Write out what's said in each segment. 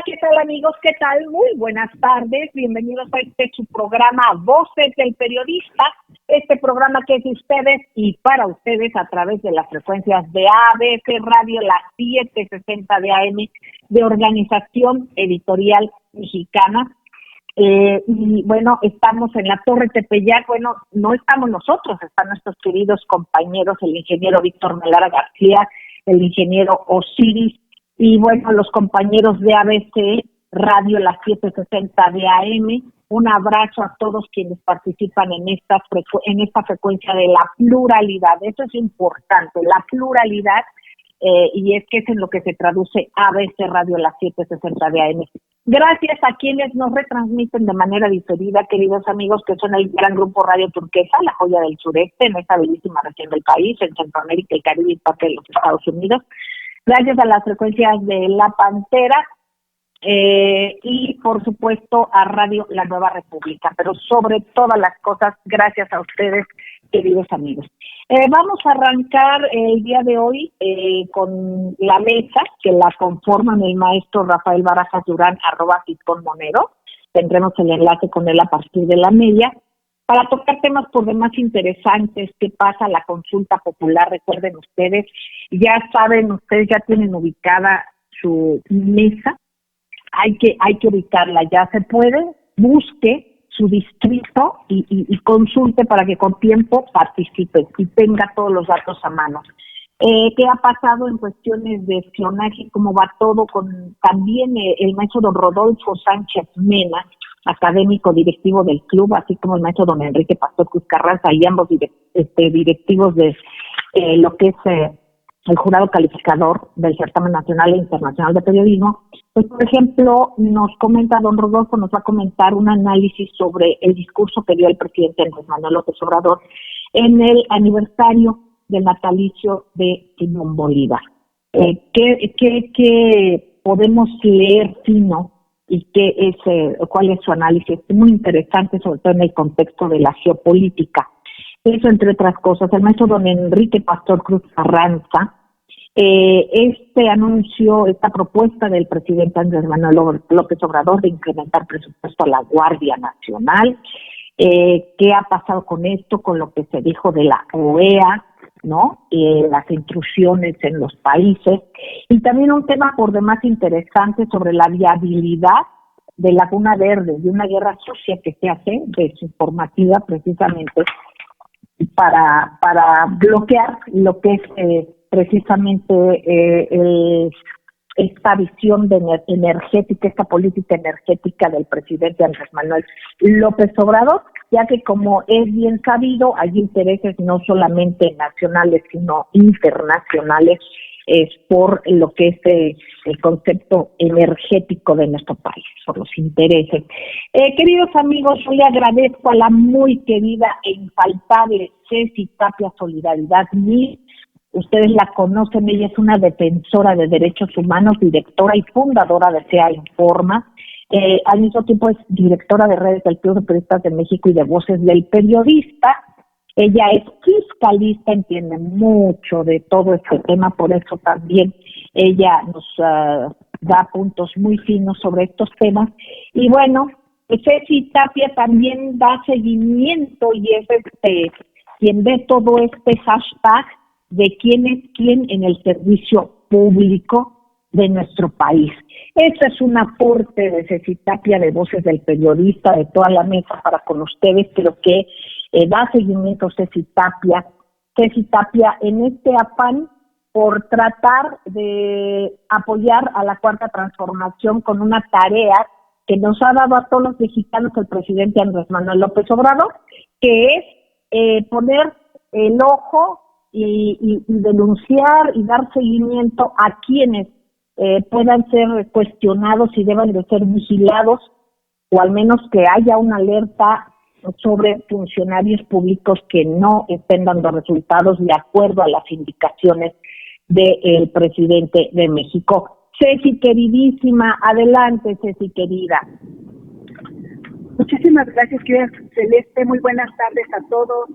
¿Qué tal amigos? ¿Qué tal? Muy buenas tardes. Bienvenidos a su programa Voces del Periodista. Este programa que es de ustedes y para ustedes a través de las frecuencias de ABC Radio, las 760 de AM, de Organización Editorial Mexicana. Y bueno, estamos en la Torre Tepeyac. Bueno, no estamos nosotros, están nuestros queridos compañeros, el ingeniero Víctor Melara García, el ingeniero Osiris, y bueno, los compañeros de ABC Radio, las 760 de AM. Un abrazo a todos quienes participan en esta frecuencia de la pluralidad. Eso es importante, la pluralidad, y es que es en lo que se traduce ABC Radio, las 760 de AM. Gracias a quienes nos retransmiten de manera diferida, queridos amigos, que son el gran grupo Radio Turquesa, la joya del sureste, en esta bellísima región del país, en Centroamérica, el Caribe y parte de los Estados Unidos. Gracias a las frecuencias de La Pantera y, por supuesto, a Radio La Nueva República. Pero sobre todas las cosas, gracias a ustedes, queridos amigos. Vamos a arrancar el día de hoy con la mesa que la conforman el maestro Rafael Barajas Durán, @Monero. Tendremos el enlace con él a partir de la media, para tocar temas por demás interesantes. ¿Qué pasa? La consulta popular, recuerden ustedes, ya saben, ustedes ya tienen ubicada su mesa, hay que ubicarla, ya se puede, busque su distrito y consulte para que con tiempo participe y tenga todos los datos a mano. ¿Qué ha pasado en cuestiones de espionaje? ¿Cómo va todo? Con también el maestro don Rodolfo Sánchez Mena, académico directivo del club, así como el maestro don Enrique Pastor Cruz Carranza, y ambos directivos de lo que es el jurado calificador del Certamen Nacional e Internacional de Periodismo. Pues, por ejemplo, nos comenta don Rodolfo, nos va a comentar un análisis sobre el discurso que dio el presidente Andrés Manuel López Obrador en el aniversario del natalicio de Simón Bolívar. ¿Qué podemos leer fino y cuál es su análisis? Es muy interesante, sobre todo en el contexto de la geopolítica. Eso, entre otras cosas. El maestro don Enrique Pastor Cruz Carranza, anuncio, esta propuesta del presidente Andrés Manuel López Obrador de incrementar presupuesto a la Guardia Nacional. ¿Qué ha pasado con esto? Con lo que se dijo de la OEA, ¿no? Las intrusiones en los países. Y también un tema por demás interesante sobre la viabilidad de Laguna Verde, de una guerra sucia que se hace, desinformativa precisamente, para bloquear lo que es precisamente esta visión energética, esta política energética del presidente Andrés Manuel López Obrador, ya que, como es bien sabido, hay intereses no solamente nacionales, sino internacionales por lo que es el concepto energético de nuestro país, por los intereses. Queridos amigos, yo le agradezco a la muy querida e infaltable Ceci Tapia Solidaridad Mil. Ustedes la conocen, ella es una defensora de derechos humanos, directora y fundadora de SEA Informa. Al mismo tiempo es directora de redes del Club de Periodistas de México y de Voces del Periodista. Ella es fiscalista, entiende mucho de todo este tema, por eso también ella nos da puntos muy finos sobre estos temas. Y bueno, Ceci Tapia también da seguimiento y es quien ve todo este hashtag de quién es quién en el servicio público de nuestro país. Este es un aporte de Ceci Tapia, de Voces del Periodista, de toda la mesa para con ustedes. Creo que da seguimiento Ceci Tapia en este afán por tratar de apoyar a la Cuarta Transformación con una tarea que nos ha dado a todos los mexicanos el presidente Andrés Manuel López Obrador, que es poner el ojo y denunciar y dar seguimiento a quienes puedan ser cuestionados y deban de ser vigilados, o al menos que haya una alerta sobre funcionarios públicos que no estén dando resultados de acuerdo a las indicaciones del presidente de México. Ceci, queridísima, adelante, Ceci, querida. Muchísimas gracias, querida Celeste. Muy buenas tardes a todos.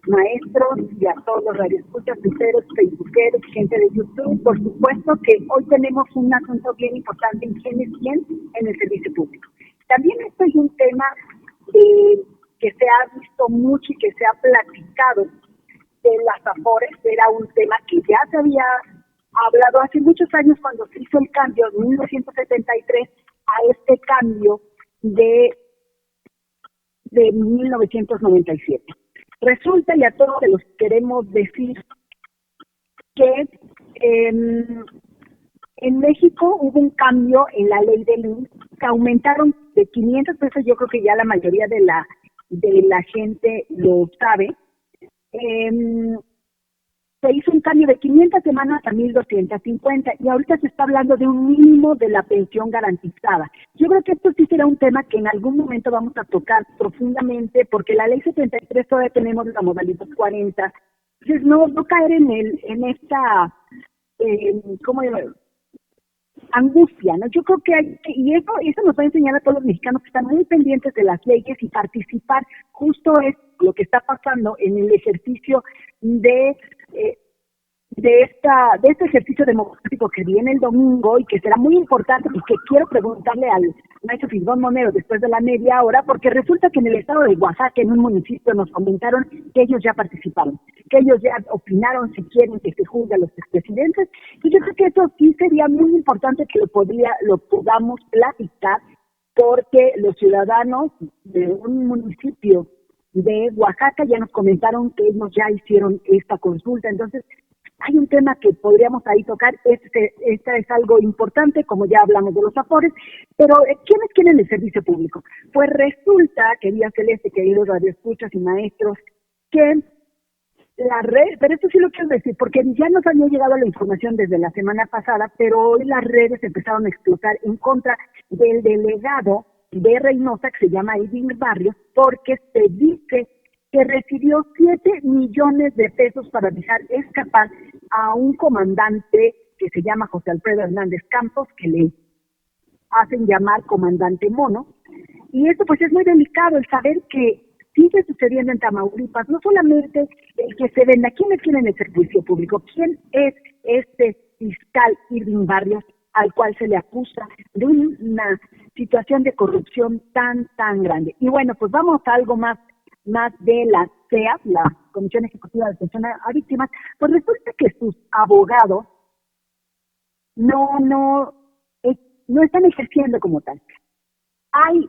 maestros y a todos los radioescuchas, tuiteros, facebookeros, gente de YouTube. Por supuesto que hoy tenemos un asunto bien importante en quién es quién en el servicio público. También esto es un tema que se ha visto mucho y que se ha platicado de las AFORES. Era un tema que ya se había hablado hace muchos años cuando se hizo el cambio en 1973 a este cambio de 1997. Resulta, y a todos se los queremos decir, que en México hubo un cambio en la ley del IMSS, que aumentaron de 500 pesos, yo creo que ya la mayoría de la gente lo sabe. Se hizo un cambio de 500 semanas a 1,250 y ahorita se está hablando de un mínimo de la pensión garantizada. Yo creo que esto sí será un tema que en algún momento vamos a tocar profundamente, porque la ley 73 todavía tenemos la modalidad 40. Entonces no caer en esta, ¿cómo llamarlo? Angustia, ¿no? Yo creo que y eso nos va a enseñar a todos los mexicanos que están muy pendientes de las leyes y participar. Justo es lo que está pasando en el ejercicio de este ejercicio democrático que viene el domingo y que será muy importante, y que quiero preguntarle al maestro Fisgón Monero después de la media hora, porque resulta que en el estado de Oaxaca, en un municipio, nos comentaron que ellos ya participaron, que ellos ya opinaron si quieren que se juzgue a los expresidentes. Y yo creo que eso sí sería muy importante que lo podamos platicar, porque los ciudadanos de un municipio de Oaxaca ya nos comentaron que ellos ya hicieron esta consulta. Entonces, hay un tema que podríamos ahí tocar. Este es algo importante, como ya hablamos de los AFORES, pero ¿quiénes quieren el servicio público? Pues resulta, querida Celeste, queridos radioescuchas y maestros, que la red, pero esto sí lo quiero decir, porque ya nos había llegado la información desde la semana pasada, pero hoy las redes empezaron a explotar en contra del delegado de Reynosa, que se llama Irving Barrios, porque se dice que recibió 7 millones de pesos para dejar escapar a un comandante que se llama José Alfredo Hernández Campos, que le hacen llamar comandante Mono. Y esto pues es muy delicado, el saber que sigue sucediendo en Tamaulipas, no solamente el que se venda. ¿Quiénes quieren el servicio público? ¿Quién es este fiscal Irving Barrios, al cual se le acusa de una situación de corrupción tan grande? Y bueno, pues vamos a algo más de la CEAP, la Comisión Ejecutiva de Atención a Víctimas. Pues resulta que sus abogados no están ejerciendo como tal. Hay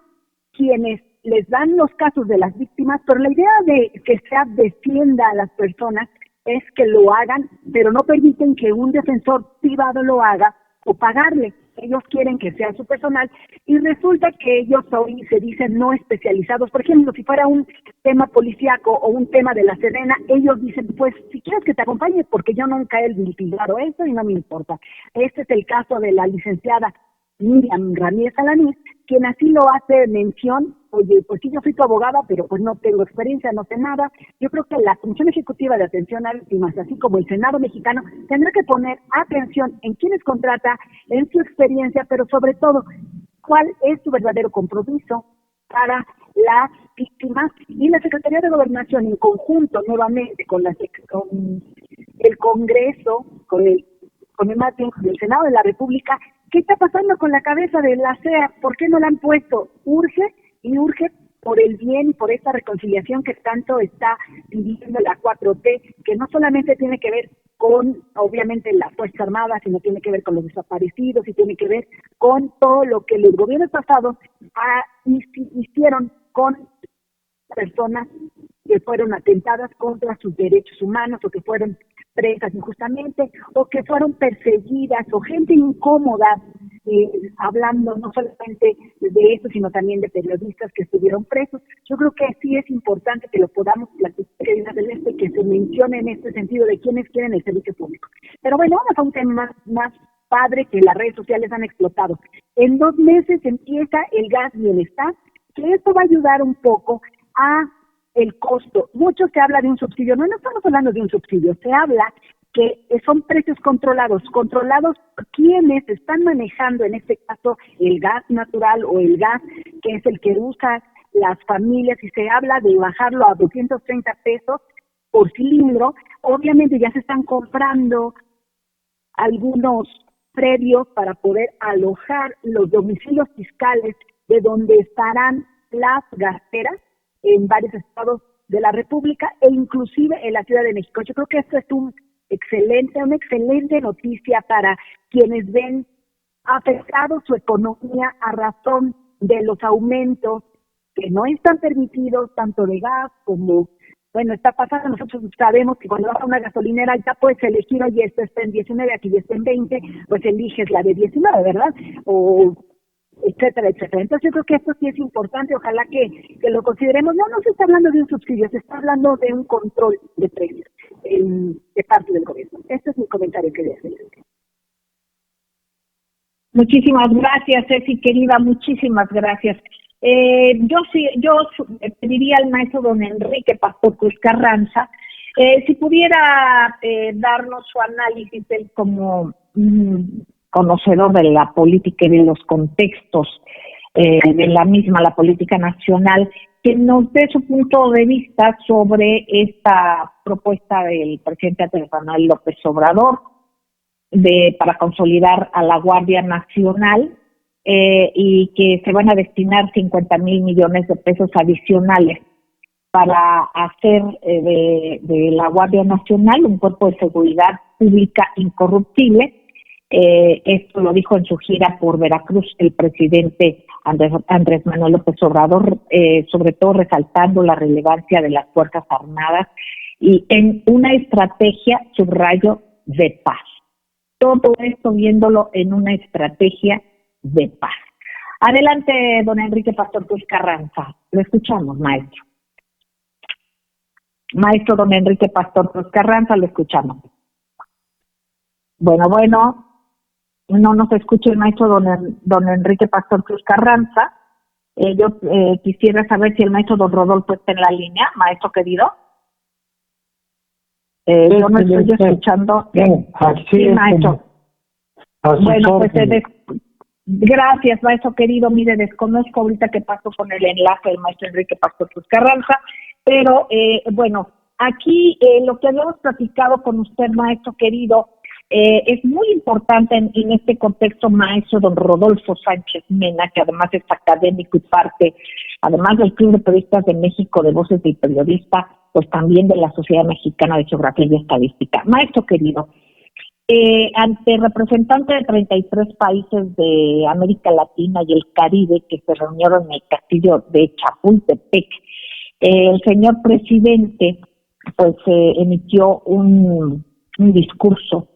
quienes les dan los casos de las víctimas, pero la idea de que SEAP defienda a las personas es que lo hagan, pero no permiten que un defensor privado lo haga o pagarle. Ellos quieren que sea su personal, y resulta que ellos hoy se dicen no especializados. Por ejemplo, si fuera un tema policíaco o un tema de la Sedena, ellos dicen, pues si quieres que te acompañe, porque yo nunca he litigado eso y no me importa. Este es el caso de la licenciada Miriam Ramírez Alanís, quien así lo hace mención. Oye, pues sí, yo soy tu abogada, pero pues no tengo experiencia, no sé nada. Yo creo que la Comisión Ejecutiva de Atención a Víctimas, así como el Senado mexicano, tendrá que poner atención en quiénes contrata, en su experiencia, pero sobre todo, cuál es su verdadero compromiso para las víctimas. Y la Secretaría de Gobernación, en conjunto nuevamente con el Congreso, con el Senado de la República, ¿qué está pasando con la cabeza de la CEA? ¿Por qué no la han puesto? Urge por el bien y por esta reconciliación que tanto está pidiendo la 4T, que no solamente tiene que ver con, obviamente, las Fuerzas Armadas, sino tiene que ver con los desaparecidos y tiene que ver con todo lo que los gobiernos pasados hicieron con personas que fueron atentadas contra sus derechos humanos, o que fueron presas injustamente, o que fueron perseguidas, o gente incómoda, hablando no solamente de eso, sino también de periodistas que estuvieron presos. Yo creo que sí es importante que lo podamos platicar, que se mencione en este sentido de quiénes quieren el servicio público. Pero bueno, vamos a un tema más padre que las redes sociales han explotado. En 2 meses empieza el gas bienestar, que esto va a ayudar un poco a el costo. Mucho se habla de un subsidio. No estamos hablando de un subsidio, se habla que son precios controlados quienes están manejando, en este caso, el gas natural o el gas que es el que usan las familias, y se habla de bajarlo a 230 pesos por cilindro. Obviamente ya se están comprando algunos predios para poder alojar los domicilios fiscales de donde estarán las gaseras en varios estados de la República e inclusive en la Ciudad de México. Yo creo que esto es una excelente noticia para quienes ven afectado su economía a razón de los aumentos que no están permitidos, tanto de gas como, bueno, está pasando. Nosotros sabemos que cuando vas a una gasolinera ya puedes elegir, oye, esto está en 19, aquí ya está en 20, pues eliges la de 19, ¿verdad? O etcétera, etcétera. Entonces yo creo que esto sí es importante, ojalá que lo consideremos. No se está hablando de un subsidio, se está hablando de un control de precios de parte del gobierno. Este es mi comentario que les doy. Muchísimas gracias, Ceci, querida, muchísimas gracias. Yo pediría al maestro don Enrique Pastor Cruz Carranza, si pudiera darnos su análisis, él como conocedor de la política y de los contextos de la misma, la política nacional, que nos dé su punto de vista sobre esta propuesta del presidente Andrés Manuel López Obrador para consolidar a la Guardia Nacional y que se van a destinar 50,000 millones de pesos adicionales para hacer de la Guardia Nacional un cuerpo de seguridad pública incorruptible. Esto lo dijo en su gira por Veracruz el presidente Andrés Manuel López Obrador, sobre todo resaltando la relevancia de las Fuerzas Armadas y en una estrategia, subrayo, de paz. Todo esto viéndolo en una estrategia de paz. Adelante, don Enrique Pastor Cruz Carranza. Lo escuchamos, maestro. Maestro don Enrique Pastor Cruz Carranza, lo escuchamos. Bueno, no nos escucha el maestro don Enrique Pastor Cruz Carranza. Yo quisiera saber si el maestro don Rodolfo está en la línea, maestro querido. Yo no estoy escuchando. Sí, maestro. Bueno, pues gracias, maestro querido. Mire, desconozco ahorita qué pasó con el enlace del maestro Enrique Pastor Cruz Carranza, pero bueno, aquí lo que habíamos platicado con usted, maestro querido, es muy importante en este contexto, maestro don Rodolfo Sánchez Mena, que además es académico y parte, además del Club de Periodistas de México de Voces del Periodista, pues también de la Sociedad Mexicana de Geografía y Estadística. Maestro querido, ante representantes de 33 países de América Latina y el Caribe que se reunieron en el castillo de Chapultepec, el señor presidente pues emitió un discurso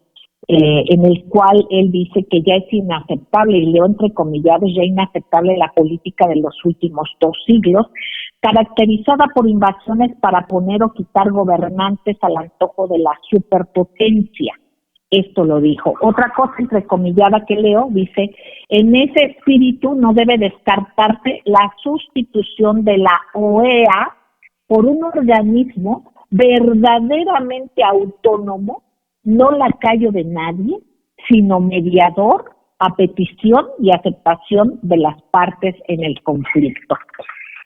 en el cual él dice que ya es inaceptable, y leo entrecomillados, ya inaceptable la política de los últimos 2 siglos, caracterizada por invasiones para poner o quitar gobernantes al antojo de la superpotencia. Esto lo dijo. Otra cosa entrecomillada que leo dice, en ese espíritu no debe descartarse la sustitución de la OEA por un organismo verdaderamente autónomo, no lacayo de nadie, sino mediador a petición y aceptación de las partes en el conflicto.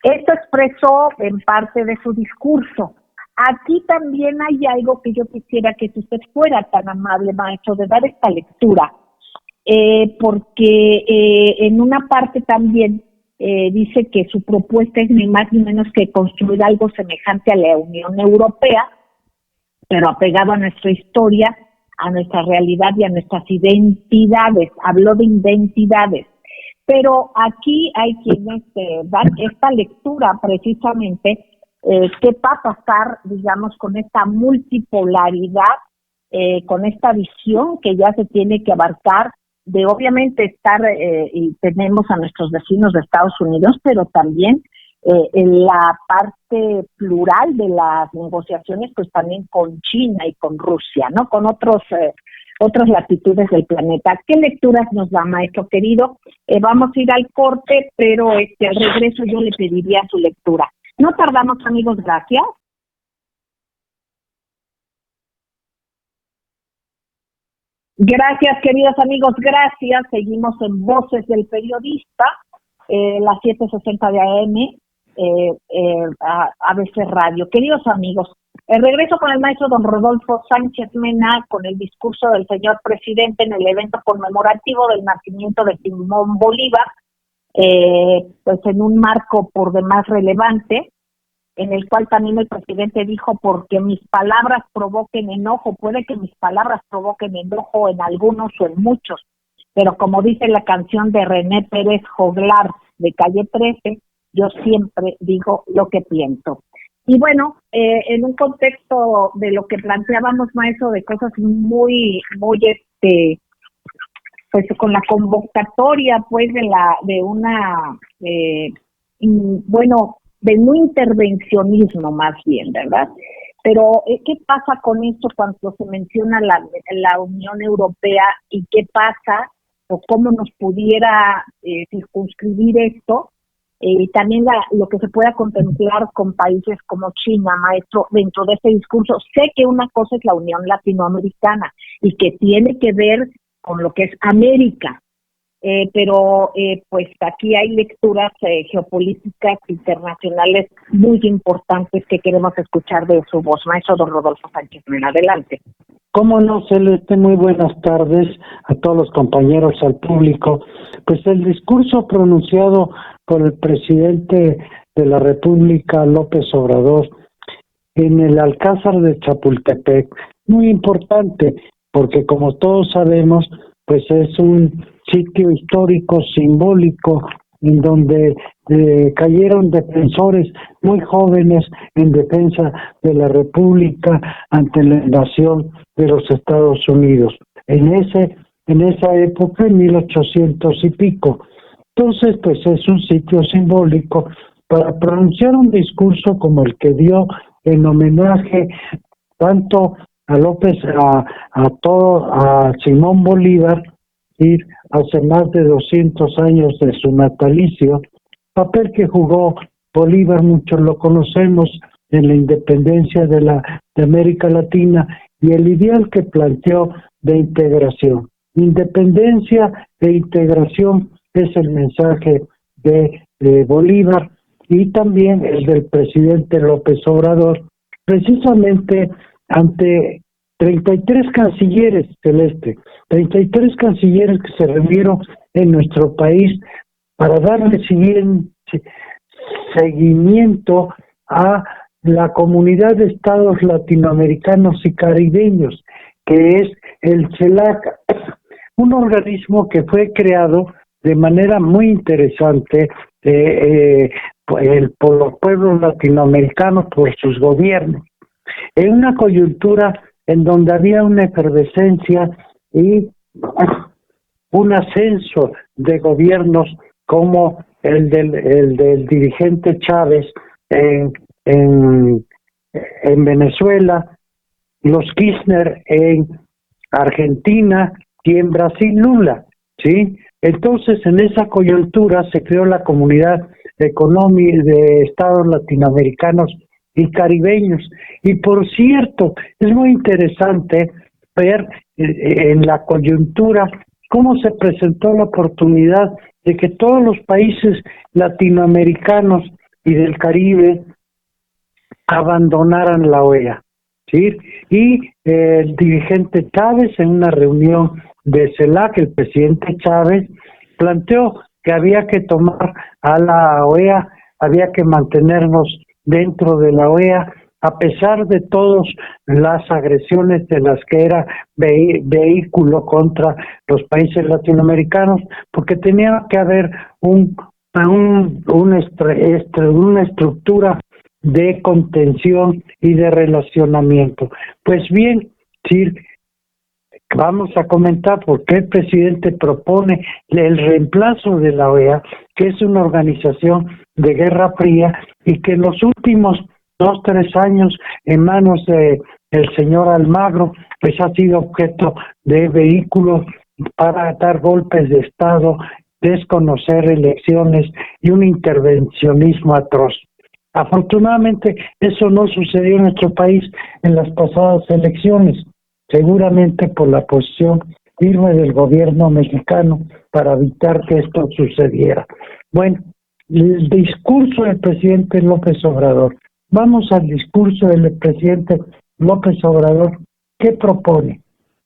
Esto expresó en parte de su discurso. Aquí también hay algo que yo quisiera que usted fuera tan amable, maestro, de dar esta lectura, porque en una parte también dice que su propuesta es ni más ni menos que construir algo semejante a la Unión Europea, pero apegado a nuestra historia, a nuestra realidad y a nuestras identidades. Habló de identidades. Pero aquí hay quienes dan esta lectura precisamente, qué va a pasar, digamos, con esta multipolaridad, con esta visión que ya se tiene que abarcar de obviamente estar, y tenemos a nuestros vecinos de Estados Unidos, pero también en la parte plural de las negociaciones, pues también con China y con Rusia, ¿no? Con otras latitudes del planeta. ¿Qué lecturas nos da, maestro querido? Vamos a ir al corte, pero al regreso yo le pediría su lectura. No tardamos, amigos, gracias. Gracias, queridos amigos, gracias. Seguimos en Voces del Periodista, las 7:60 de AM, ABC Radio. Queridos amigos, Regreso con el maestro don Rodolfo Sánchez Mena con el discurso del señor presidente en el evento conmemorativo del nacimiento de Simón Bolívar, pues en un marco por demás relevante, en el cual también el presidente dijo: porque mis palabras provoquen enojo, puede que mis palabras provoquen enojo en algunos o en muchos, pero como dice la canción de René Pérez Joglar de Calle 13, yo siempre digo lo que pienso. Y bueno, en un contexto de lo que planteábamos, maestro, de cosas muy, pues con la convocatoria, pues, de no intervencionismo más bien, ¿verdad? Pero, ¿qué pasa con esto cuando se menciona la Unión Europea y qué pasa o cómo nos pudiera circunscribir esto? Y también lo que se pueda contemplar con países como China, maestro, dentro de este discurso. Sé que una cosa es la Unión Latinoamericana y que tiene que ver con lo que es América, pero pues aquí hay lecturas geopolíticas internacionales muy importantes que queremos escuchar de su voz. Maestro don Rodolfo Sánchez Mena, adelante. Cómo no, Celeste, muy buenas tardes a todos los compañeros, al público. Pues el discurso pronunciado por el presidente de la República, López Obrador, en el Alcázar de Chapultepec, muy importante, porque como todos sabemos, pues es un sitio histórico, simbólico, en donde cayeron defensores muy jóvenes en defensa de la República ante la invasión de los Estados Unidos. En esa época, en 1800 y pico. Entonces, pues es un sitio simbólico para pronunciar un discurso como el que dio en homenaje tanto a a Simón Bolívar, ir hace más de 200 años de su natalicio, papel que jugó Bolívar, muchos lo conocemos, en la independencia de América Latina, y el ideal que planteó de integración. Independencia e integración es el mensaje de Bolívar y también el del presidente López Obrador, precisamente ante 33 cancilleres, Celeste, 33 cancilleres que se reunieron en nuestro país para darle seguimiento a la comunidad de estados latinoamericanos y caribeños, que es el CELAC, un organismo que fue creado de manera muy interesante por los pueblos latinoamericanos, por sus gobiernos, en una coyuntura en donde había una efervescencia y un ascenso de gobiernos como el del dirigente Chávez en Venezuela, los Kirchner en Argentina y en Brasil Lula, ¿sí? Entonces, en esa coyuntura se creó la Comunidad Económica de Estados Latinoamericanos y Caribeños. Y por cierto, es muy interesante ver en la coyuntura cómo se presentó la oportunidad de que todos los países latinoamericanos y del Caribe abandonaran la OEA, ¿sí? Y el dirigente Chávez, en una reunión de CELAC, el presidente Chávez planteó que había que tomar a la OEA, había que mantenernos dentro de la OEA, a pesar de todas las agresiones de las que era vehículo contra los países latinoamericanos, porque tenía que haber una estructura de contención y de relacionamiento. Pues bien, sí, vamos a comentar por qué el presidente propone el reemplazo de la OEA, que es una organización de Guerra Fría y que en los últimos 2-3 años, en manos del señor Almagro, pues ha sido objeto de vehículos para dar golpes de Estado, desconocer elecciones y un intervencionismo atroz. Afortunadamente, eso no sucedió en nuestro país en las pasadas elecciones, seguramente por la posición firme del gobierno mexicano para evitar que esto sucediera. Bueno, el discurso del presidente López Obrador vamos al discurso del presidente López Obrador. ¿Qué propone?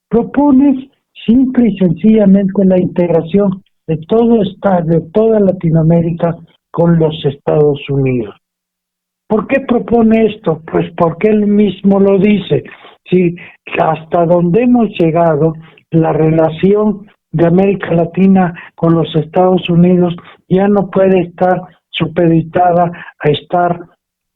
Propone simple y sencillamente la integración de toda Latinoamérica con los Estados Unidos. ¿Por qué propone esto? Pues porque él mismo lo dice. Si hasta donde hemos llegado, la relación de América Latina con los Estados Unidos ya no puede estar supeditada a estar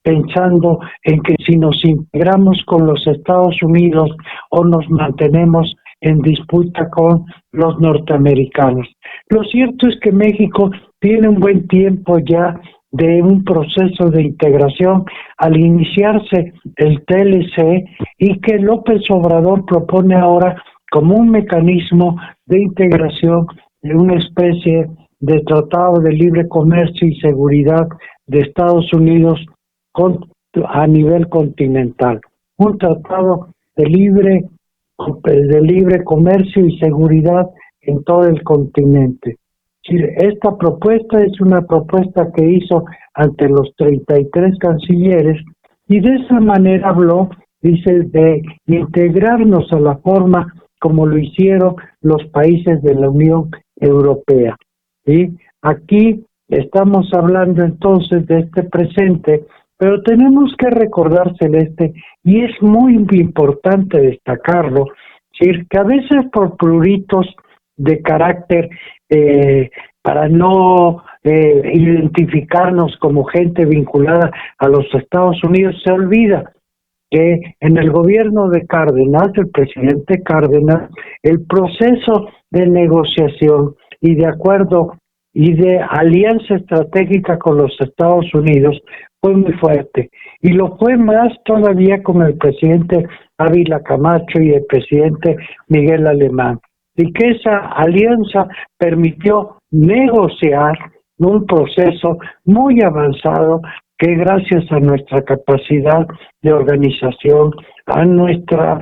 pensando en que si nos integramos con los Estados Unidos o nos mantenemos en disputa con los norteamericanos. Lo cierto es que México tiene un buen tiempo ya de un proceso de integración al iniciarse el TLC y que López Obrador propone ahora como un mecanismo de integración de una especie de tratado de libre comercio y seguridad de Estados Unidos a nivel continental. Un tratado de libre comercio y seguridad en todo el continente. Esta propuesta es una propuesta que hizo ante los 33 cancilleres y de esa manera habló, dice, de integrarnos a la forma como lo hicieron los países de la Unión Europea. ¿Sí? Aquí estamos hablando entonces de este presente, pero tenemos que recordar, Celeste, y es muy importante destacarlo, ¿sí? Que a veces por pruritos de carácter, para no identificarnos como gente vinculada a los Estados Unidos, se olvida que en el gobierno de Cárdenas, el presidente Cárdenas, el proceso de negociación y de acuerdo y de alianza estratégica con los Estados Unidos fue muy fuerte, y lo fue más todavía con el presidente Ávila Camacho y el presidente Miguel Alemán, y que esa alianza permitió negociar un proceso muy avanzado que gracias a nuestra capacidad de organización, a nuestra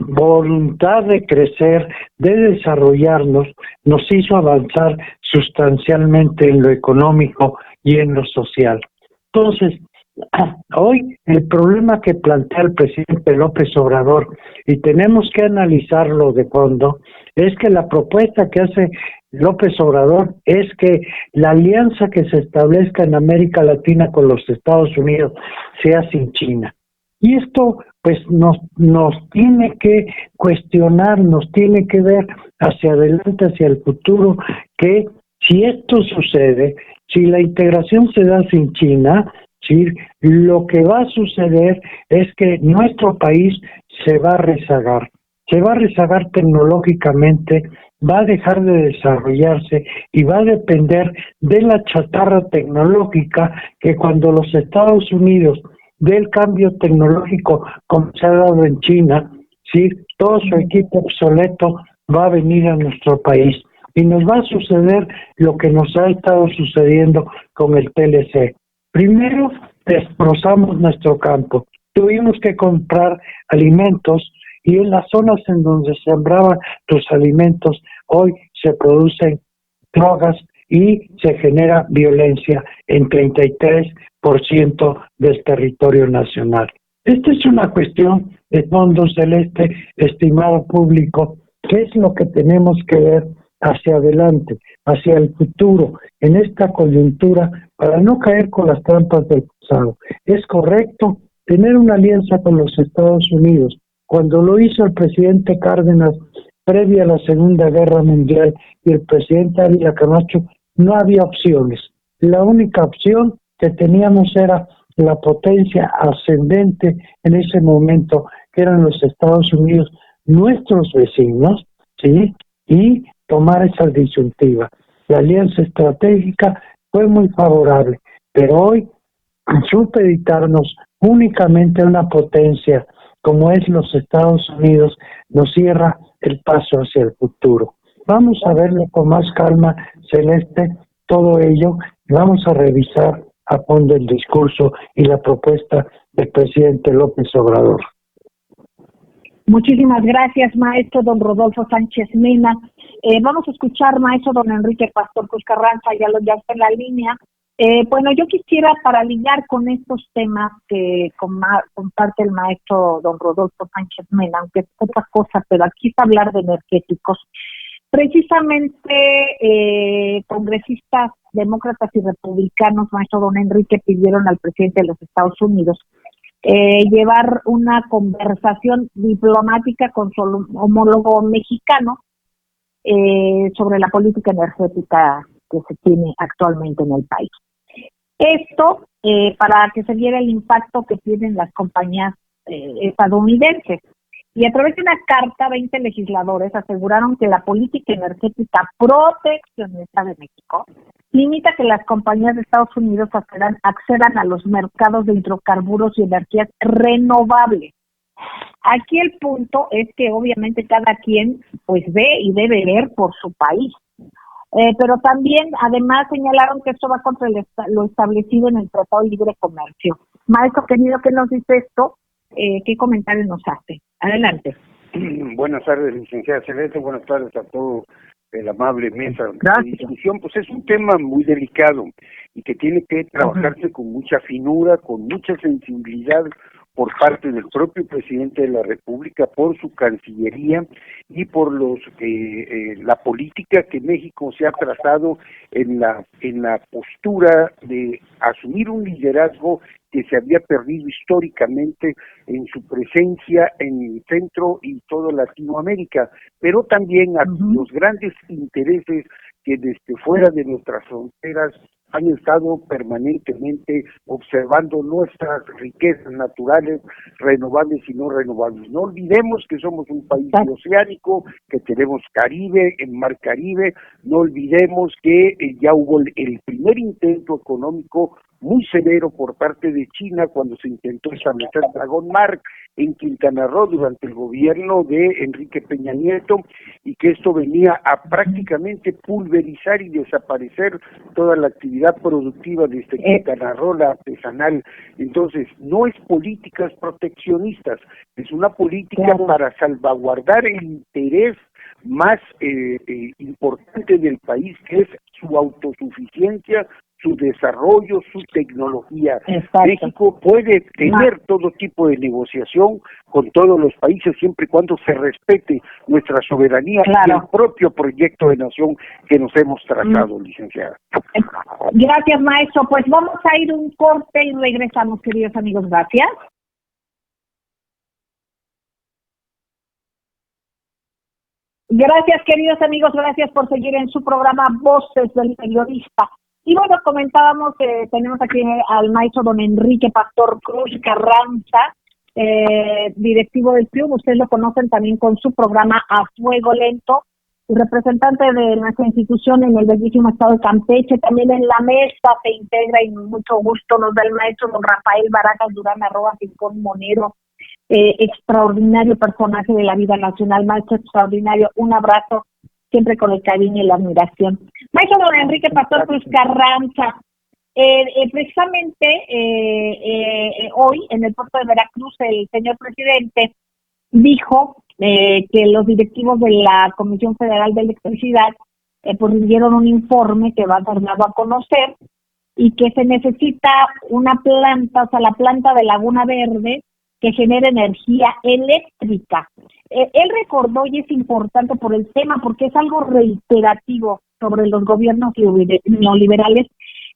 voluntad de crecer, de desarrollarnos, nos hizo avanzar sustancialmente en lo económico y en lo social. Entonces, hoy el problema que plantea el presidente López Obrador, y tenemos que analizarlo de fondo, es que la propuesta que hace López Obrador es que la alianza que se establezca en América Latina con los Estados Unidos sea sin China. Y esto pues nos tiene que cuestionar, nos tiene que ver hacia adelante, hacia el futuro, que si esto sucede, si la integración se da sin China, ¿sí?, lo que va a suceder es que nuestro país se va a rezagar tecnológicamente, va a dejar de desarrollarse y va a depender de la chatarra tecnológica que cuando los Estados Unidos del cambio tecnológico como se ha dado en China, ¿sí?, todo su equipo obsoleto va a venir a nuestro país y nos va a suceder lo que nos ha estado sucediendo con el TLC. Primero, destrozamos nuestro campo. Tuvimos que comprar alimentos y en las zonas en donde se sembraban los alimentos, hoy se producen drogas y se genera violencia en 33% del territorio nacional. Esta es una cuestión de fondo, Celeste, estimado público, que es lo que tenemos que ver hacia adelante, hacia el futuro, en esta coyuntura, para no caer con las trampas del pasado. Es correcto tener una alianza con los Estados Unidos. Cuando lo hizo el presidente Cárdenas, previa a la Segunda Guerra Mundial, y el presidente Ávila Camacho, no había opciones. La única opción que teníamos era la potencia ascendente en ese momento, que eran los Estados Unidos, nuestros vecinos, ¿sí?, y tomar esa disyuntiva. La alianza estratégica fue muy favorable, pero hoy supeditarnos únicamente a una potencia como es los Estados Unidos nos cierra el paso hacia el futuro. Vamos a verlo con más calma, Celeste, todo ello, y vamos a revisar a fondo el discurso y la propuesta del presidente López Obrador. Muchísimas gracias, maestro don Rodolfo Sánchez Mena. Vamos a escuchar, maestro don Enrique Pastor Cruz Carranza, ya está en la línea. Bueno, yo quisiera, para lidiar con estos temas que comparte el maestro don Rodolfo Sánchez Mena, aunque es otra cosa, pero aquí es hablar de energéticos. Precisamente congresistas demócratas y republicanos, maestro don Enrique, pidieron al presidente de los Estados Unidos llevar una conversación diplomática con su homólogo mexicano sobre la política energética que se tiene actualmente en el país. Esto para que se viera el impacto que tienen las compañías estadounidenses. Y a través de una carta, 20 legisladores aseguraron que la política energética proteccionista de México limita que las compañías de Estados Unidos accedan a los mercados de hidrocarburos y energías renovables. Aquí el punto es que obviamente cada quien pues ve y debe ver por su país. Pero también, además, señalaron que esto va contra lo establecido en el Tratado de Libre Comercio. Maestro querido, ¿qué nos dice esto? ¿Qué comentario nos hace? Adelante. Buenas tardes, licenciada Celeste. Buenas tardes a todo el amable mesa Gracias. de discusión. Pues es un tema muy delicado y que tiene que trabajarse con mucha finura, con mucha sensibilidad por parte del propio presidente de la República, por su Cancillería y por la política que México se ha trazado en la postura de asumir un liderazgo que se había perdido históricamente en su presencia en Centro y toda Latinoamérica, pero también a los grandes intereses que desde fuera de nuestras fronteras han estado permanentemente observando nuestras riquezas naturales, renovables y no renovables. No olvidemos que somos un país oceánico, que tenemos Caribe, el Mar Caribe. No olvidemos que ya hubo el primer intento económico muy severo por parte de China cuando se intentó establecer Dragón Mar en Quintana Roo durante el gobierno de Enrique Peña Nieto, y que esto venía a prácticamente pulverizar y desaparecer toda la actividad productiva de Quintana Roo, la artesanal. Entonces, no es políticas proteccionistas, es una política para salvaguardar el interés más importante del país, que es su autosuficiencia, su desarrollo, su tecnología. Exacto. México puede tener todo tipo de negociación con todos los países siempre y cuando se respete nuestra soberanía y el propio proyecto de nación que nos hemos trazado, licenciada. Gracias, maestro. Pues vamos a ir un corte y regresamos, queridos amigos. Gracias. Gracias, queridos amigos. Gracias por seguir en su programa Voces del Periodista. Y bueno, comentábamos que tenemos aquí al maestro don Enrique Pastor Cruz Carranza, directivo del club. Ustedes lo conocen también con su programa A Fuego Lento, y representante de nuestra institución en el bellísimo estado de Campeche. También en la mesa se integra, y mucho gusto nos da el maestro don Rafael Barajas Durán, @Rincón Monero, extraordinario personaje de la vida nacional, maestro extraordinario. Un abrazo, siempre con el cariño y la admiración. Maestro don Enrique Pastor Cruz Carranza, precisamente hoy en el puerto de Veracruz el señor presidente dijo que los directivos de la Comisión Federal de Electricidad pues dieron un informe que va a ser dado a conocer, y que se necesita una planta, o sea, la planta de Laguna Verde, que genere energía eléctrica. Él recordó, y es importante por el tema, porque es algo reiterativo sobre los gobiernos neoliberales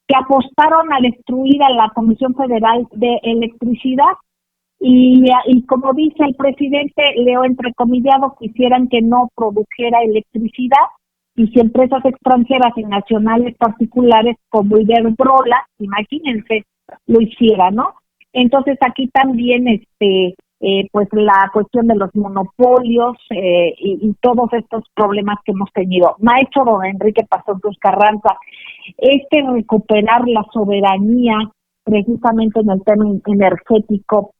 que apostaron a destruir a la Comisión Federal de Electricidad, y como dice el presidente, leo entrecomillado, quisieran que no produjera electricidad, y si empresas extranjeras y nacionales particulares como Iberdrola, imagínense, lo hiciera, ¿no? Entonces aquí también pues la cuestión de los monopolios y todos estos problemas que hemos tenido. Maestro don Enrique Pastor Cruz Carranza, recuperar la soberanía precisamente en el tema energético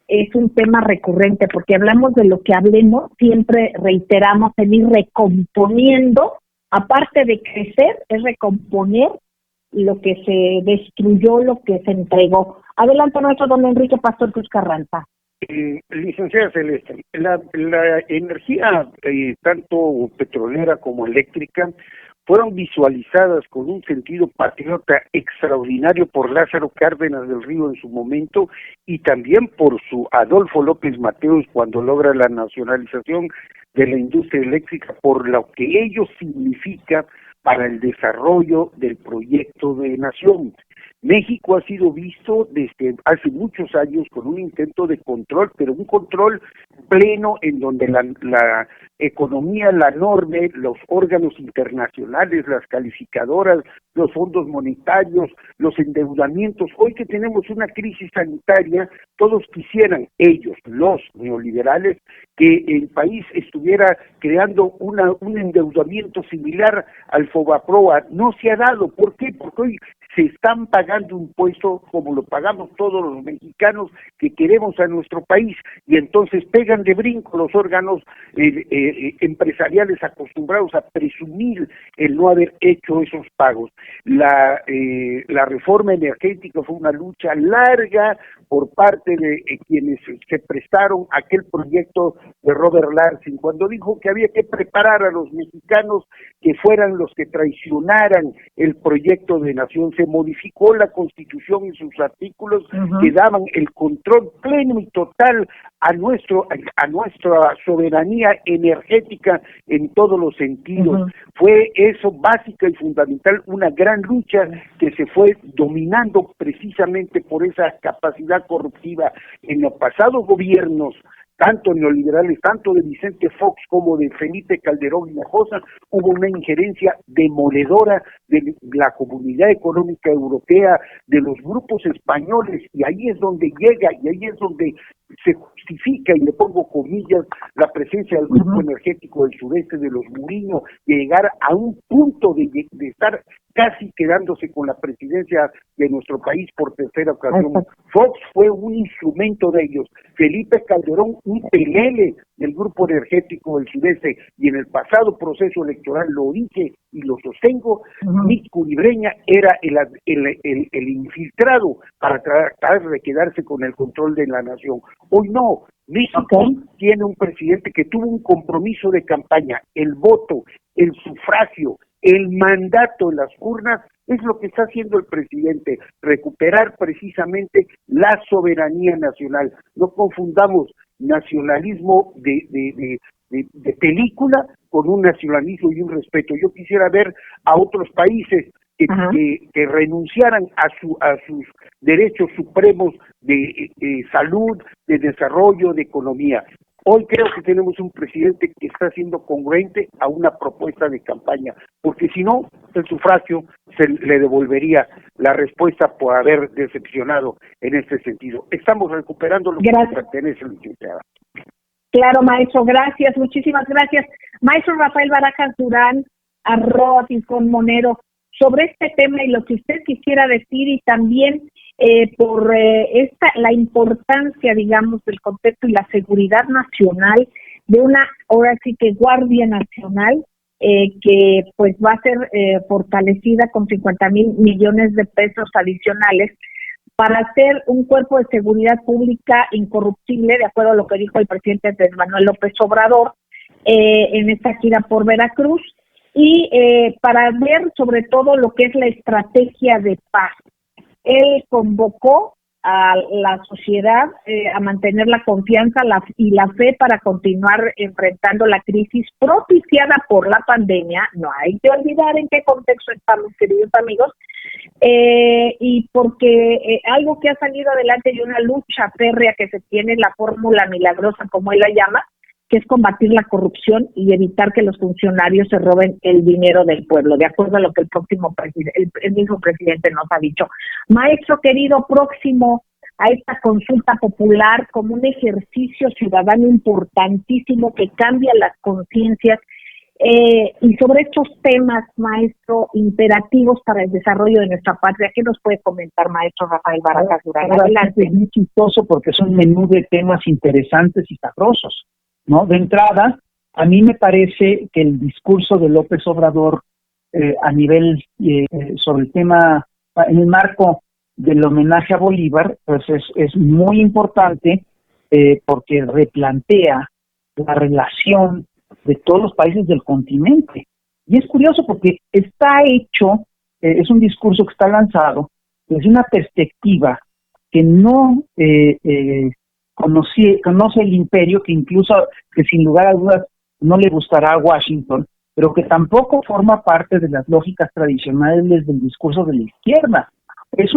es un tema recurrente, porque hablamos de lo que hablemos, siempre reiteramos en ir recomponiendo, aparte de crecer, es recomponer lo que se destruyó, lo que se entregó. Adelante, nuestro don Enrique Pastor Cruz Carranza. Licenciada Celeste, la energía tanto petrolera como eléctrica fueron visualizadas con un sentido patriota extraordinario por Lázaro Cárdenas del Río en su momento y también por su Adolfo López Mateos cuando logra la nacionalización de la industria eléctrica, por lo que ello significa para el desarrollo del proyecto de nación. México ha sido visto desde hace muchos años con un intento de control, pero un control pleno en donde la economía, la norma, los órganos internacionales, las calificadoras, los fondos monetarios, los endeudamientos. Hoy que tenemos una crisis sanitaria, todos quisieran, ellos, los neoliberales, que el país estuviera creando un endeudamiento similar al Fobaproa. No se ha dado. ¿Por qué? Porque hoy se están pagando impuestos como lo pagamos todos los mexicanos que queremos a nuestro país, y entonces pegan de brinco los órganos empresariales acostumbrados a presumir el no haber hecho esos pagos. La reforma energética fue una lucha larga por parte de quienes se prestaron a aquel proyecto de Robert Larsen, cuando dijo que había que preparar a los mexicanos que fueran los que traicionaran el proyecto de nación. Se modificó la Constitución en sus artículos que daban el control pleno y total a nuestra soberanía energética en todos los sentidos. Fue eso básica y fundamental, una gran lucha que se fue dominando precisamente por esa capacidad corruptiva. En los pasados gobiernos, tanto neoliberales, tanto de Vicente Fox como de Felipe Calderón Hinojosa, hubo una injerencia demoledora de la Comunidad Económica Europea, de los grupos españoles, y ahí es donde llega, y ahí es donde se justifica, y le pongo comillas, la presencia del grupo energético del sureste de los Muriño, de llegar a un punto de estar casi quedándose con la presidencia de nuestro país por tercera ocasión. Fox fue un instrumento de ellos, Felipe Calderón un pelele del grupo energético del sureste, y en el pasado proceso electoral lo dije y lo sostengo, Nick Curibreña era el infiltrado para tratar de quedarse con el control de la nación. Hoy no, México tiene un presidente que tuvo un compromiso de campaña, el voto, el sufragio, el mandato en las urnas, es lo que está haciendo el presidente, recuperar precisamente la soberanía nacional. No confundamos nacionalismo de película con un nacionalismo y un respeto. Yo quisiera ver a otros países que renunciaran a sus derechos supremos de salud, de desarrollo, de economía. Hoy creo que tenemos un presidente que está siendo congruente a una propuesta de campaña, porque si no, el sufragio se le devolvería la respuesta por haber decepcionado en este sentido. Estamos recuperando lo que nos pertenece, licenciada. Claro, maestro, gracias, muchísimas gracias. Maestro Rafael Barajas Durán, @Fiscón Monero, sobre este tema y lo que usted quisiera decir, y también por la importancia, digamos, del contexto y la seguridad nacional de una, ahora sí que Guardia Nacional, que pues va a ser fortalecida con 50,000 millones de pesos adicionales para hacer un cuerpo de seguridad pública incorruptible, de acuerdo a lo que dijo el presidente Andrés Manuel López Obrador en esta gira por Veracruz, y para ver sobre todo lo que es la estrategia de paz. Él convocó a la sociedad a mantener la confianza y la fe para continuar enfrentando la crisis propiciada por la pandemia. No hay que olvidar en qué contexto estamos, queridos amigos, y porque algo que ha salido adelante y una lucha férrea que se tiene, la fórmula milagrosa, como él la llama, que es combatir la corrupción y evitar que los funcionarios se roben el dinero del pueblo, de acuerdo a lo que el mismo presidente nos ha dicho. Maestro querido, próximo a esta consulta popular como un ejercicio ciudadano importantísimo que cambia las conciencias, y sobre estos temas, maestro, imperativos para el desarrollo de nuestra patria, ¿qué nos puede comentar, maestro Rafael Barajas Durán? Adelante. Es muy chistoso porque es un menú de temas interesantes y sabrosos, ¿no? De entrada, a mí me parece que el discurso de López Obrador a nivel sobre el tema, en el marco del homenaje a Bolívar, pues es muy importante, porque replantea la relación de todos los países del continente. Y es curioso porque está hecho, es un discurso que está lanzado desde una perspectiva que no conoce el imperio, que incluso, que sin lugar a dudas no le gustará a Washington, pero que tampoco forma parte de las lógicas tradicionales del discurso de la izquierda. Es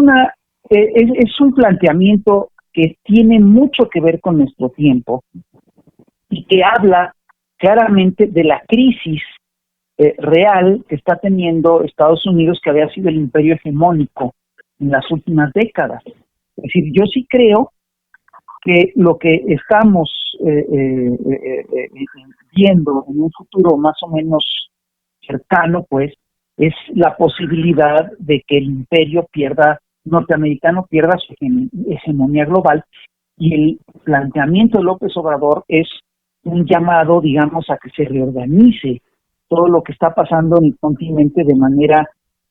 un planteamiento que tiene mucho que ver con nuestro tiempo y que habla claramente de la crisis real que está teniendo Estados Unidos, que había sido el imperio hegemónico en las últimas décadas. Es decir, yo sí creo que lo que estamos viendo en un futuro más o menos cercano, pues, es la posibilidad de que el imperio norteamericano pierda su hegemonía global, y el planteamiento de López Obrador es un llamado, digamos, a que se reorganice todo lo que está pasando en el continente de manera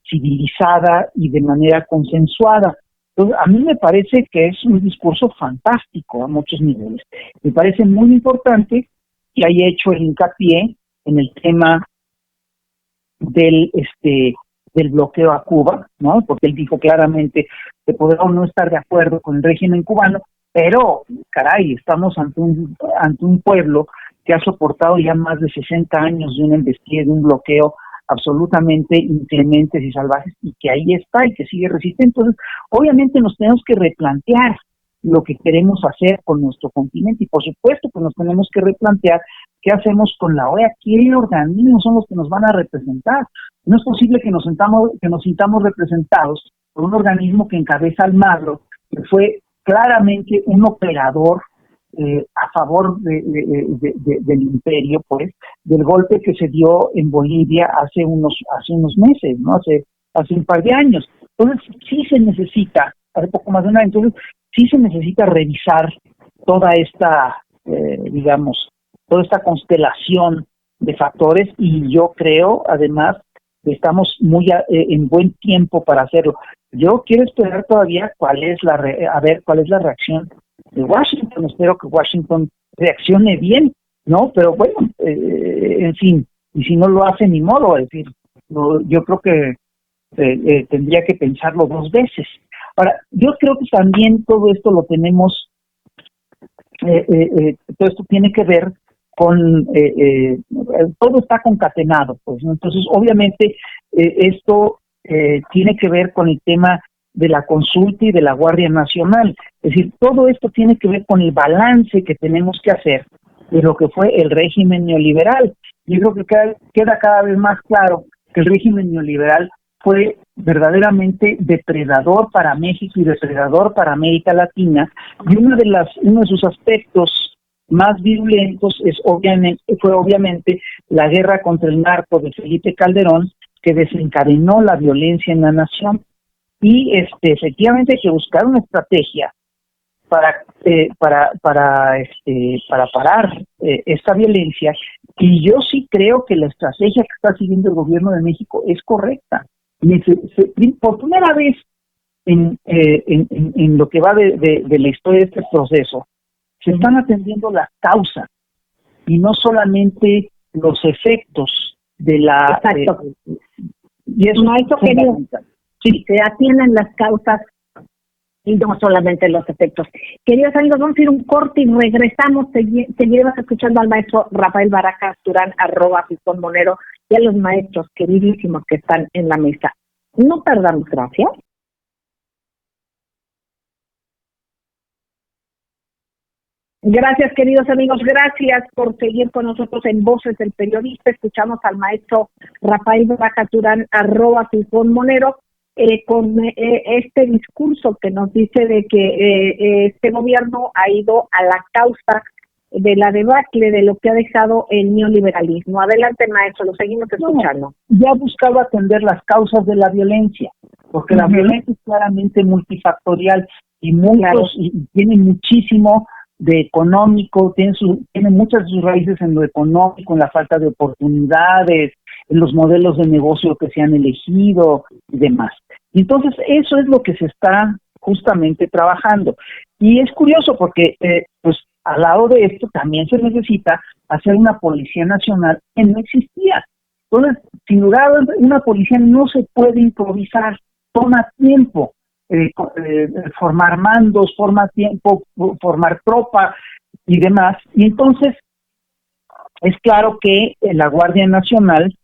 civilizada y de manera consensuada. Entonces, a mí me parece que es un discurso fantástico a muchos niveles. Me parece muy importante que haya hecho el hincapié en el tema del bloqueo a Cuba, ¿no? Porque él dijo claramente que podemos no estar de acuerdo con el régimen cubano, pero, caray, estamos ante un pueblo que ha soportado ya más de 60 años de una embestida, de un bloqueo absolutamente inclementes y salvajes, y que ahí está y que sigue resistiendo. Entonces, obviamente nos tenemos que replantear lo que queremos hacer con nuestro continente, y por supuesto que nos tenemos que replantear qué hacemos con la OEA, qué organismos son los que nos van a representar. No es posible que nos sintamos representados por un organismo que encabeza Almagro, que fue claramente un operador a favor del imperio, pues, del golpe que se dio en Bolivia hace unos meses, ¿no? Hace un par de años. Entonces, sí se necesita, hace poco más de un año, entonces, sí se necesita revisar toda esta, toda esta constelación de factores, y yo creo, además, que estamos muy en buen tiempo para hacerlo. Yo quiero esperar todavía cuál es la reacción de Washington. Espero que Washington reaccione bien, ¿no? Pero bueno, en fin, y si no lo hace, ni modo. Es decir, yo creo que tendría que pensarlo dos veces. Ahora, yo creo que también todo esto lo tenemos, todo esto tiene que ver con, todo está concatenado, pues, ¿no? Entonces, obviamente, esto tiene que ver con el tema de la consulta y de la Guardia Nacional. Es decir, todo esto tiene que ver con el balance que tenemos que hacer de lo que fue el régimen neoliberal. Yo creo que queda cada vez más claro que el régimen neoliberal fue verdaderamente depredador para México y depredador para América Latina, y uno de sus aspectos más virulentos fue obviamente la guerra contra el narco de Felipe Calderón, que desencadenó la violencia en la nación. Y efectivamente hay que buscar una estrategia para parar esta violencia, y yo sí creo que la estrategia que está siguiendo el gobierno de México es correcta. Por primera vez en lo que va de la historia de este proceso, se están atendiendo las causas y no solamente los efectos de la... Exacto. Y eso no, eso querido. Sí, se atienden las causas y no solamente los efectos. Queridos amigos, vamos a ir un corte y regresamos. Seguiremos escuchando al maestro Rafael Barajas Durán, @FisconMonero, y a los maestros queridísimos que están en la mesa. No tardamos, gracias. Gracias, queridos amigos, gracias por seguir con nosotros en Voces del Periodista. Escuchamos al maestro Rafael Barajas Durán, @FisconMonero, con este discurso que nos dice de que este gobierno ha ido a la causa de la debacle de lo que ha dejado el neoliberalismo. Adelante, maestro, lo seguimos escuchando. Ya buscaba atender las causas de la violencia, porque la violencia es claramente multifactorial y tiene muchísimo de económico, tiene muchas de sus raíces en lo económico, en la falta de oportunidades, en los modelos de negocio que se han elegido y demás. Entonces, eso es lo que se está justamente trabajando. Y es curioso porque, pues, al lado de esto también se necesita hacer una policía nacional que no existía. Entonces, sin duda, una policía no se puede improvisar, toma tiempo formar mandos, formar tropa y demás. Y entonces, es claro que la Guardia Nacional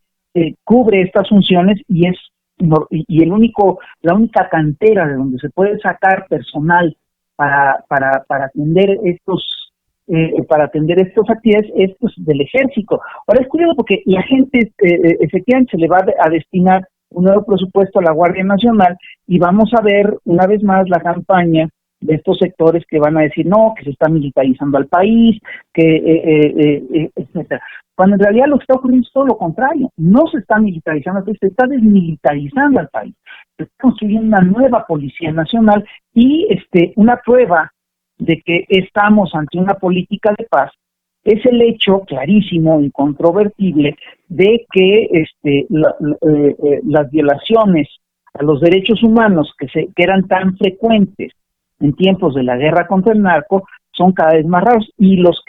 cubre estas funciones y es la única cantera de donde se puede sacar personal para atender estas actividades es pues, del ejército. Ahora es curioso porque la gente efectivamente se le va a destinar un nuevo presupuesto a la Guardia Nacional y vamos a ver una vez más la campaña de estos sectores que van a decir no, que se está militarizando al país, que etcétera. Cuando en realidad lo que está ocurriendo es todo lo contrario, no se está militarizando al país, se está desmilitarizando al país, se está construyendo una nueva Policía Nacional y una prueba de que estamos ante una política de paz es el hecho clarísimo, incontrovertible, de que las violaciones a los derechos humanos que eran tan frecuentes en tiempos de la guerra contra el narco son cada vez más raros y los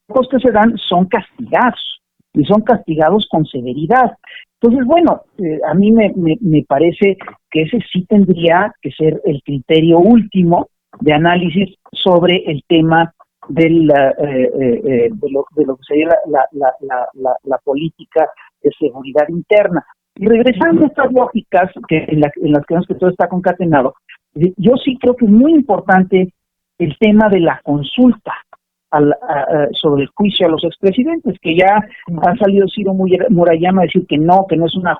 pocos que se dan son castigados y son castigados con severidad. Entonces, bueno, a mí me parece que ese sí tendría que ser el criterio último de análisis sobre el tema de lo que sería la política de seguridad interna. Y regresando a estas lógicas en las que vemos que todo está concatenado, yo sí creo que es muy importante el tema de la consulta sobre el juicio a los expresidentes, que ya ha salido Ciro Murayama a decir que no es una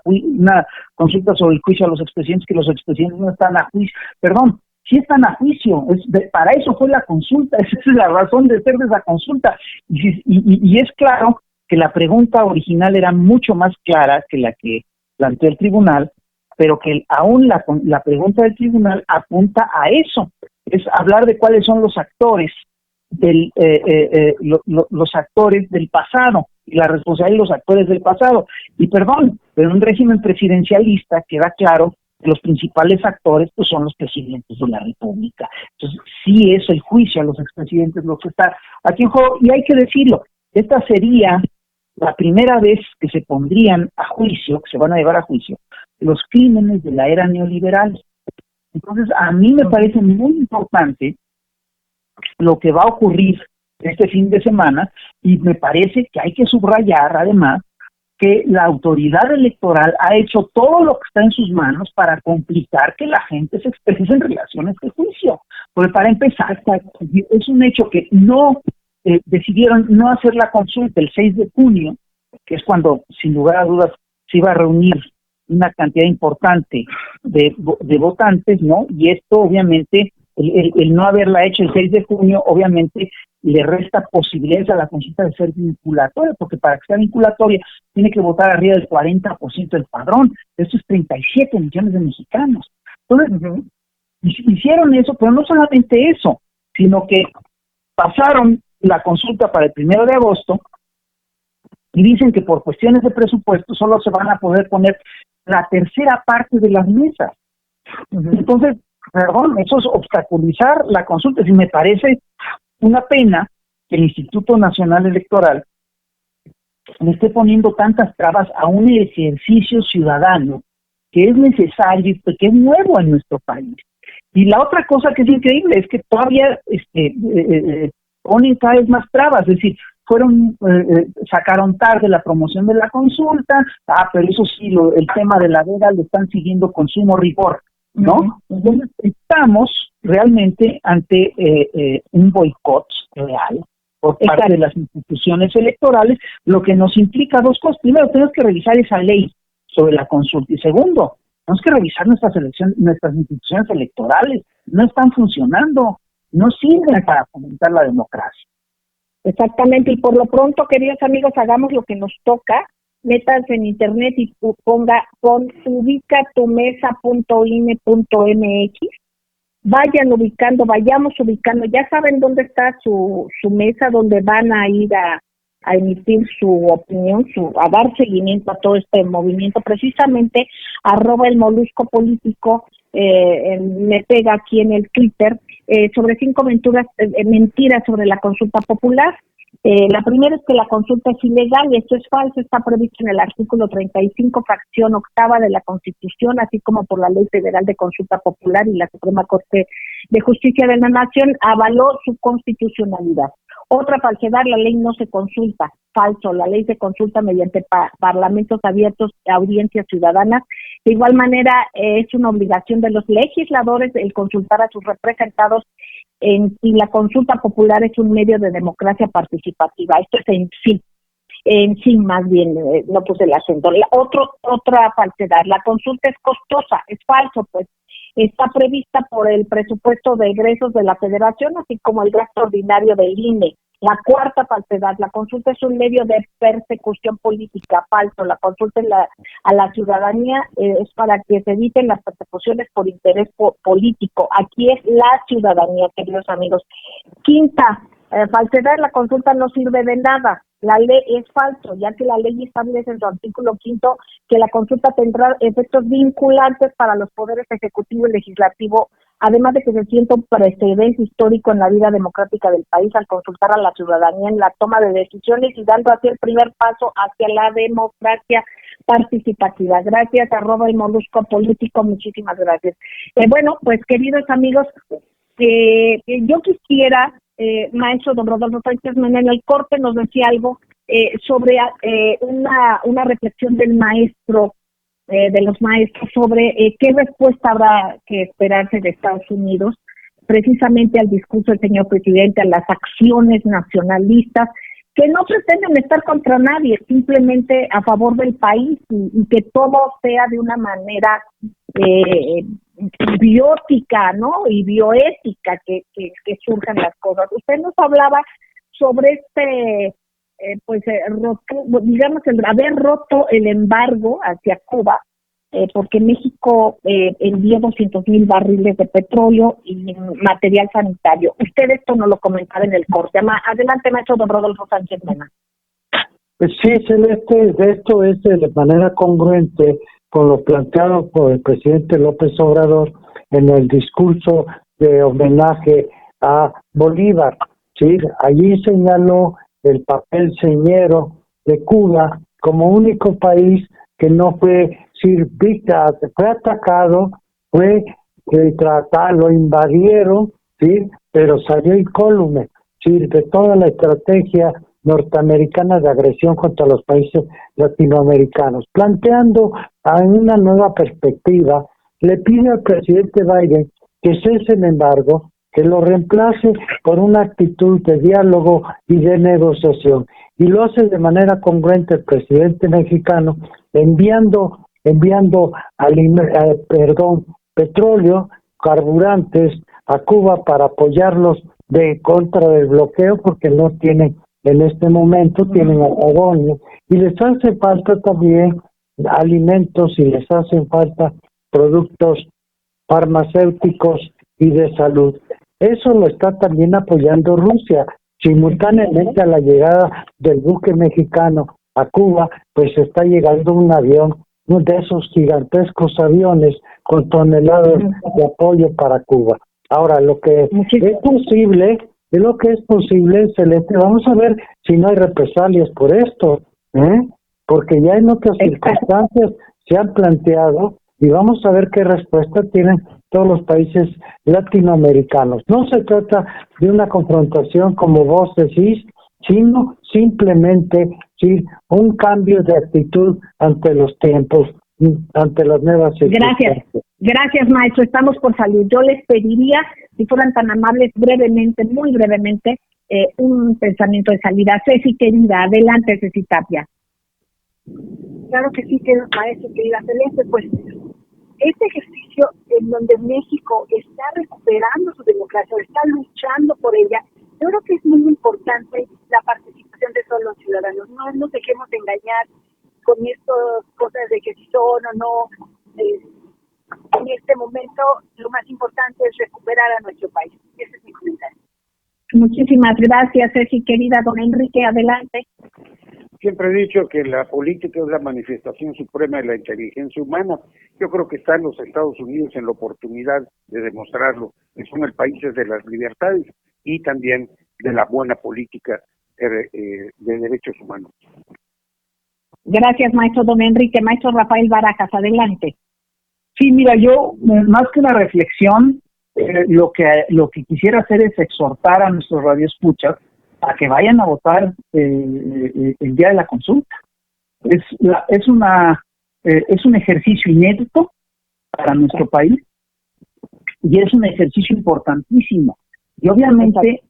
consulta sobre el juicio a los expresidentes, que los expresidentes no están a juicio. Perdón, sí están a juicio, para eso fue la consulta, esa es la razón de ser de esa consulta. Y es claro que la pregunta original era mucho más clara que la que planteó el tribunal, pero que aún la pregunta del tribunal apunta a eso, es hablar de cuáles son los actores los actores del pasado y la responsabilidad de los actores del pasado. Y perdón, pero en un régimen presidencialista queda claro que los principales actores pues son los presidentes de la República. Entonces, sí es el juicio a los expresidentes lo que está aquí en juego, y hay que decirlo, esta sería la primera vez que se pondrían a juicio, que se van a llevar a juicio, los crímenes de la era neoliberal. Entonces, a mí me parece muy importante lo que va a ocurrir este fin de semana, y me parece que hay que subrayar además que la autoridad electoral ha hecho todo lo que está en sus manos para complicar que la gente se exprese en relación a este juicio. Porque para empezar, es un hecho que no decidieron no hacer la consulta el 6 de junio, que es cuando, sin lugar a dudas, se iba a reunir una cantidad importante de votantes, ¿no? Y esto, obviamente, el no haberla hecho el 6 de junio, obviamente, le resta posibilidades a la consulta de ser vinculatoria, porque para que sea vinculatoria tiene que votar arriba del 40% del padrón. Eso es 37 millones de mexicanos. Entonces, hicieron eso, pero no solamente eso, sino que pasaron la consulta para el 1 de agosto y dicen que por cuestiones de presupuesto solo se van a poder poner la tercera parte de las mesas. Entonces, perdón, eso es obstaculizar la consulta. Si me parece una pena que el Instituto Nacional Electoral le esté poniendo tantas trabas a un ejercicio ciudadano que es necesario y que es nuevo en nuestro país. Y la otra cosa que es increíble es que todavía ponen cada vez más trabas, es decir, sacaron tarde la promoción de la consulta, pero eso sí, el tema de la veda lo están siguiendo con sumo rigor, ¿no? Entonces estamos realmente ante un boicot real por parte de las instituciones electorales, lo que nos implica dos cosas. Primero, tenemos que revisar esa ley sobre la consulta, y segundo, tenemos que revisar nuestras instituciones electorales. No están funcionando, no sirven para fomentar la democracia. Exactamente, y por lo pronto, queridos amigos, hagamos lo que nos toca. Métanse en internet y pon ubicatumesa.ine.mx. Vayamos ubicando, ya saben dónde está su mesa, donde van a ir a emitir su opinión, a dar seguimiento a todo este movimiento. Precisamente @el Molusco Político me pega aquí en el Twitter sobre 5 mentiras sobre la consulta popular. La primera es que la consulta es ilegal y esto es falso. Está previsto en el artículo 35, fracción octava de la Constitución, así como por la Ley Federal de Consulta Popular, y la Suprema Corte de Justicia de la Nación avaló su constitucionalidad. Otra falsedad: la ley no se consulta. Falso, la ley se consulta mediante parlamentos abiertos, audiencias ciudadanas. De igual manera, es una obligación de los legisladores el consultar a sus representados, y la consulta popular es un medio de democracia participativa. Esto es en sí más bien, no puse el acento. Otra falsedad: la consulta es costosa. Es falso, pues está prevista por el presupuesto de egresos de la Federación, así como el gasto ordinario del INE. La cuarta falsedad: la consulta es un medio de persecución política. Falso, la consulta a la ciudadanía es para que se eviten las persecuciones por interés político. Aquí es la ciudadanía, queridos amigos. Quinta falsedad: la consulta no sirve de nada. La ley es falso, ya que la ley establece en su artículo 5 que la consulta tendrá efectos vinculantes para los poderes ejecutivo y legislativo, además de que se sienta un precedente histórico en la vida democrática del país al consultar a la ciudadanía en la toma de decisiones y dando así el primer paso hacia la democracia participativa. Gracias, @el Molusco Político, muchísimas gracias. Bueno, pues queridos amigos, yo quisiera, maestro don Rodolfo Sánchez Mena, en el corte nos decía algo sobre una reflexión del maestro, de los maestros, sobre qué respuesta habrá que esperarse de Estados Unidos precisamente al discurso del señor presidente, a las acciones nacionalistas que no pretenden estar contra nadie, simplemente a favor del país, y que todo sea de una manera biótica, ¿no? Y bioética, que surjan las cosas. Usted nos hablaba sobre digamos, el haber roto el embargo hacia Cuba, porque México envió 200,000 barriles de petróleo y material sanitario. Usted esto no lo comentaba en el corte. Adelante, maestro don Rodolfo Sánchez Mena. Pues sí, Celeste, esto es de manera congruente con lo planteado por el presidente López Obrador en el discurso de homenaje a Bolívar. Sí, allí señaló el papel señero de Cuba como único país que no fue fue atacado, lo invadieron, sí, pero salió incólume, sí, de toda la estrategia norteamericana de agresión contra los países latinoamericanos. Planteando una nueva perspectiva, le pide al presidente Biden que cese el embargo, que lo reemplace por una actitud de diálogo y de negociación. Y lo hace de manera congruente el presidente mexicano, enviando petróleo, carburantes a Cuba para apoyarlos contra el bloqueo, porque no tienen en este momento, tienen apagones, y les hace falta también alimentos y les hacen falta productos farmacéuticos y de salud. Eso lo está también apoyando Rusia. Simultáneamente a la llegada del buque mexicano a Cuba, pues está llegando un avión, uno de esos gigantescos aviones con toneladas de apoyo para Cuba. Ahora, lo que es posible, Celeste, vamos a ver si no hay represalias por esto, porque ya en otras circunstancias se han planteado, y vamos a ver qué respuesta tienen todos los países latinoamericanos. No se trata de una confrontación, como vos decís, sino simplemente un cambio de actitud ante los tiempos, ante las nuevas circunstancias. Gracias, maestro. Estamos por salir. Yo les pediría, si fueran tan amables, brevemente, muy brevemente, un pensamiento de salida. Ceci, querida, adelante, Ceci Tapia. Claro que sí, maestro, querida Celeste, pues este ejercicio en donde México está recuperando su democracia, está luchando por ella, yo creo que es muy importante la participación de todos los ciudadanos. No nos dejemos engañar con estas cosas de que si son o no. En este momento lo más importante es recuperar a nuestro país. Ese es mi comentario. Muchísimas gracias, Ceci, querida. Don Enrique, adelante. Siempre he dicho que la política es la manifestación suprema de la inteligencia humana. Yo creo que están los Estados Unidos en la oportunidad de demostrarlo, que son el país de las libertades y también de la buena política de derechos humanos. Gracias, maestro Don Enrique. Maestro Rafael Barajas, adelante. Sí, mira, yo más que una reflexión, lo que quisiera hacer es exhortar a nuestros radioescuchas a que vayan a votar el día de la consulta. Es un ejercicio inédito para nuestro país y es un ejercicio importantísimo. Y obviamente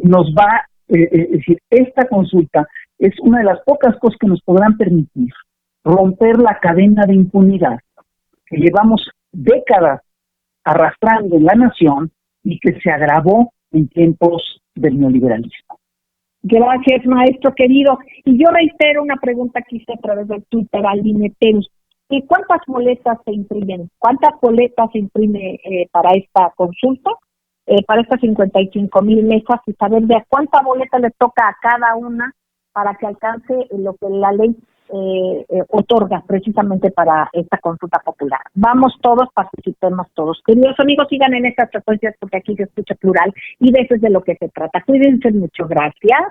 nos va, es decir, esta consulta es una de las pocas cosas que nos podrán permitir romper la cadena de impunidad que llevamos décadas arrastrando en la nación y que se agravó en tiempos del neoliberalismo. Gracias, maestro querido. Y yo reitero una pregunta que hice a través del Twitter al Linetel. ¿Cuántas boletas se imprimen? ¿Cuántas boletas se imprime para esta consulta? Para estas 55,000 mesas, y saber de a cuánta boleta le toca a cada una para que alcance lo que la ley otorga precisamente para esta consulta popular. Vamos todos, participemos todos. Queridos amigos, sigan en estas frecuencias porque aquí se escucha plural y de eso es de lo que se trata. Cuídense mucho. Gracias.